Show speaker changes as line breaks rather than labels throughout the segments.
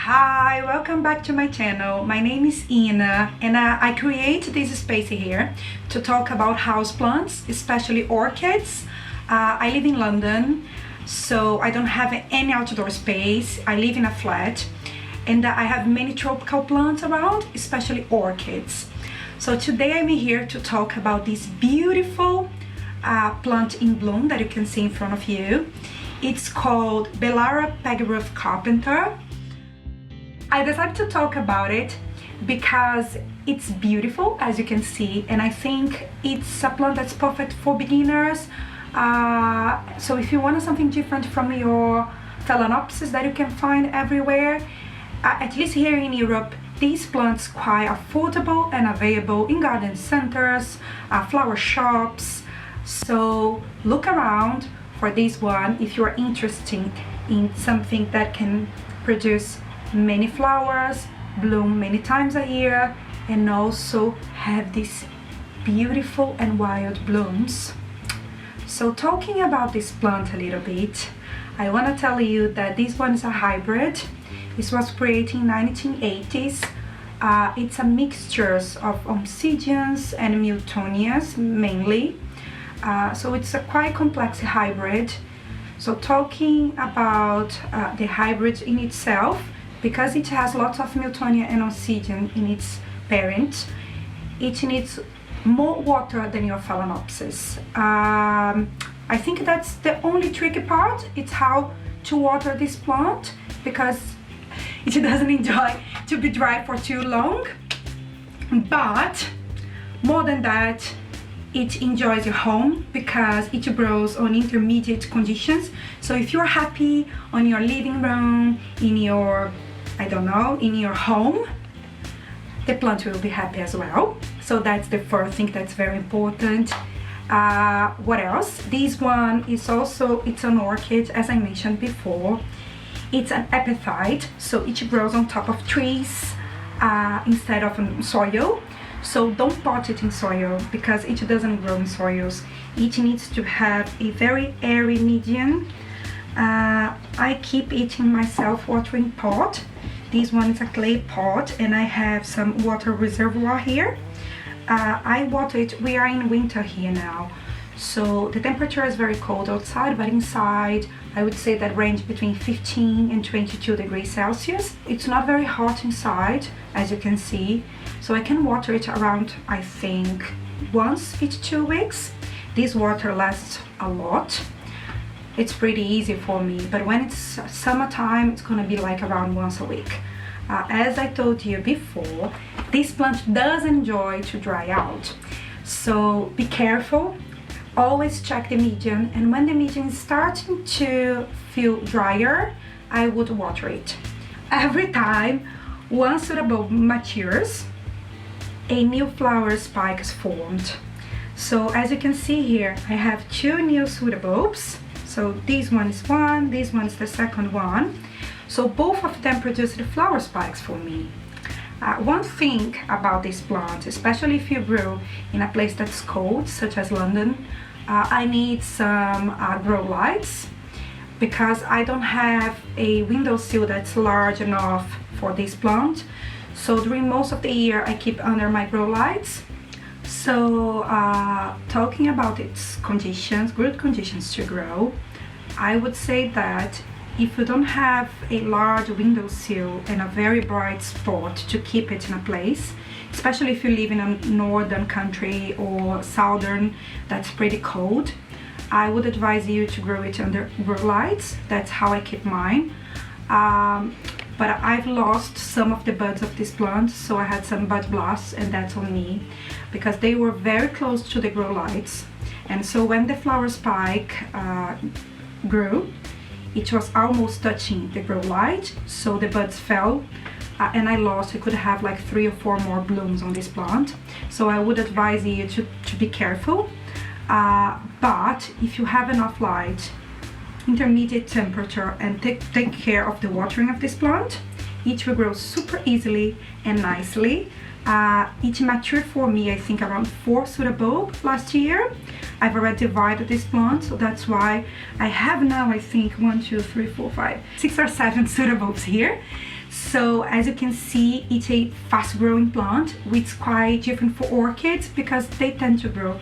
Hi, welcome back to my channel. My name is Ina and I create this space here to talk about houseplants, especially orchids. I live in London, so I don't have any outdoor space. I live in a flat and I have many tropical plants around, especially orchids. So today I'm here to talk about this beautiful plant in bloom that you can see in front of you. It's called Aliceara Peggy Ruth Carpenter. I decided to talk about it because it's beautiful, as you can see, and I think it's a plant that's perfect for beginners. So if you want something different from your phalaenopsis that you can find everywhere, at least here in Europe, these plants are quite affordable and available in garden centers, flower shops. So look around for this one if you're interested in something that can produce many flowers, bloom many times a year, and also have these beautiful and wild blooms. So talking about this plant a little bit, I want to tell you that this one is a hybrid. This was created in 1980s. It's a mixture of oncidiums and Miltonias mainly. So it's a quite complex hybrid. So talking about the hybrid in itself, because it has lots of Miltonia and oncidium in its parent, it needs more water than your phalaenopsis. I think that's the only tricky part. It's how to water this plant, because it doesn't enjoy to be dry for too long. But more than that, it enjoys your home because it grows on intermediate conditions. So if you're happy on your living room, in your, I don't know, in your home, the plant will be happy as well. So that's the first thing that's very important. What else? This one is also, it's an orchid, as I mentioned before. It's an epiphyte, so it grows on top of trees instead of in soil. So don't pot it in soil because it doesn't grow in soils. It needs to have a very airy medium. I keep it in my self-watering pot. This one is a clay pot and I have some water reservoir here. I water it, we are in winter here now. So the temperature is very cold outside, but inside I would say that range between 15 and 22 degrees Celsius. It's not very hot inside, as you can see. So I can water it around, I think, once each 2 weeks. This water lasts a lot. It's pretty easy for me, but when it's summertime, it's gonna be like around once a week. As I told you before, this plant does enjoy to dry out. So be careful, always check the medium, and when the medium is starting to feel drier, I would water it. Every time one pseudobulb matures, a new flower spike is formed. So as you can see here, I have 2 new pseudobulbs. So this one is one, this one is the second one. So both of them produce the flower spikes for me. One thing about this plant, especially if you grow in a place that's cold, such as London, I need some grow lights because I don't have a windowsill that's large enough for this plant. So during most of the year I keep under my grow lights. So talking about its conditions, good conditions to grow, I would say that if you don't have a large windowsill and a very bright spot to keep it in a place, especially if you live in a northern country or southern that's pretty cold, I would advise you to grow it under grow lights. That's how I keep mine. But I've lost some of the buds of this plant, so I had some bud blasts, and that's on me because they were very close to the grow lights. And so when the flower spike grew, it was almost touching the grow light, so the buds fell and I could have like 3 or 4 more blooms on this plant. So I would advise you to be careful. But if you have enough light, intermediate temperature, and take care of the watering of this plant, it will grow super easily and nicely. It matured for me, I think, around 4 pseudobulbs last year. I've already divided this plant, so that's why I have now, I think, 1, 2, 3, 4, 5, 6 or 7 pseudobulbs here. So as you can see, it's a fast growing plant, which is quite different for orchids because they tend to grow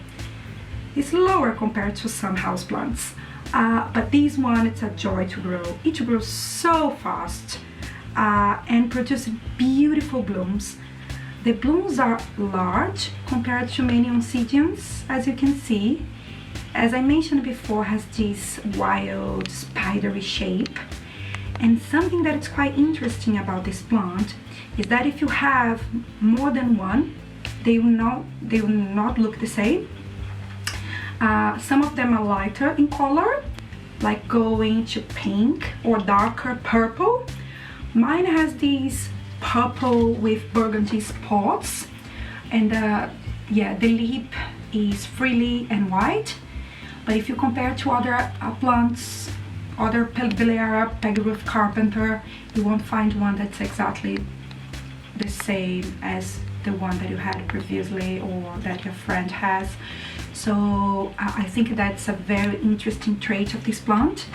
slower compared to some houseplants. But this one, it's a joy to grow. It grows so fast and produces beautiful blooms. The blooms are large compared to many oncidiums, as you can see. As I mentioned before, has this wild spidery shape. And something that is quite interesting about this plant is that if you have more than one, they will not look the same. Some of them are lighter in color, like going to pink or darker purple. Mine has these purple with burgundy spots, and yeah, the lip is frilly and white. But if you compare to other plants, other Aliceara Peggy Ruth Carpenter, you won't find one that's exactly the same as the one that you had previously or that your friend has. So I think that's a very interesting trait of this plant,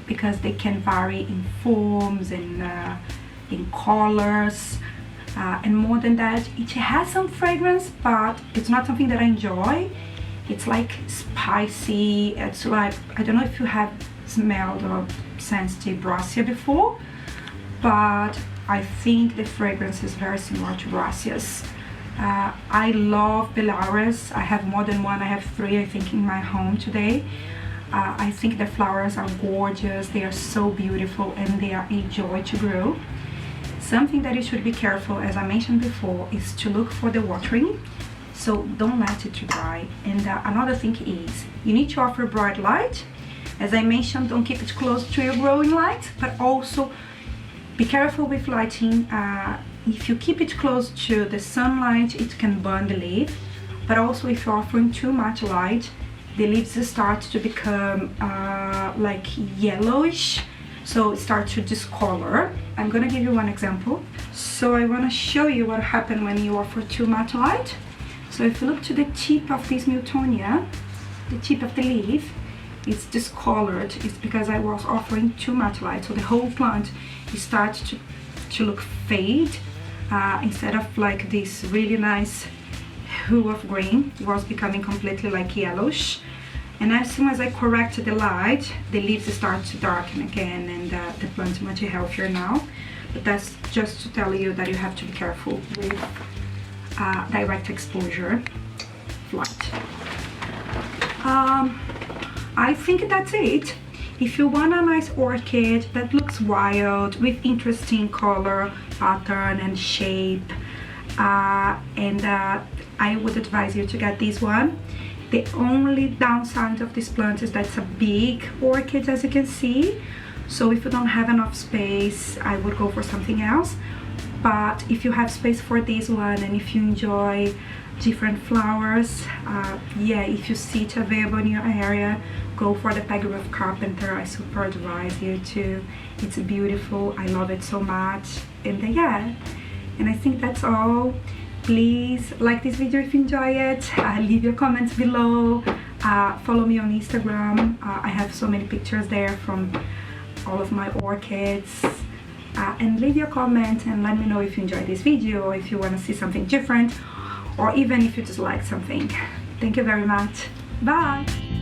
because they can vary in forms and in colors, and more than that, it has some fragrance, but it's not something that I enjoy. It's like spicy. It's like, I don't know if you have smelled or sensed brassica before, but I think the fragrance is very similar to brassicas. I love Alicearas. I have more than one. I have 3, I think, in my home today. I think the flowers are gorgeous. They are so beautiful and they are a joy to grow. Something that you should be careful, as I mentioned before, is to look for the watering. So don't let it dry. And another thing is, you need to offer bright light. As I mentioned, don't keep it close to your growing light, but also be careful with lighting. If you keep it close to the sunlight, it can burn the leaf. But also if you're offering too much light, the leaves start to become like yellowish, so it starts to discolor. I'm gonna give you one example. So I wanna show you what happens when you offer too much light. So if you look to the tip of this Miltonia, the tip of the leaf, it's discolored. It's because I was offering too much light. So the whole plant starts to look fade. Instead of like this really nice hue of green, it was becoming completely like yellowish. And as soon as I corrected the light, the leaves start to darken again, and the plant is much healthier now. But that's just to tell you that you have to be careful with direct exposure of light. I think that's it. If you want a nice orchid that looks wild with interesting color, pattern and shape, I would advise you to get this one. The only downside of this plant is that it's a big orchid, as you can see. So if you don't have enough space, I would go for something else. But if you have space for this one, and if you enjoy different flowers, yeah, if you see it available in your area, go for the Peggy Ruth Carpenter. I super advise you to. It's beautiful. I love it so much. And yeah, and I think that's all. Please like this video if you enjoy it. Leave your comments below. Follow me on Instagram. I have so many pictures there from all of my orchids. And leave your comment and let me know if you enjoyed this video, or if you want to see something different, or even if you just like something. Thank you very much. Bye.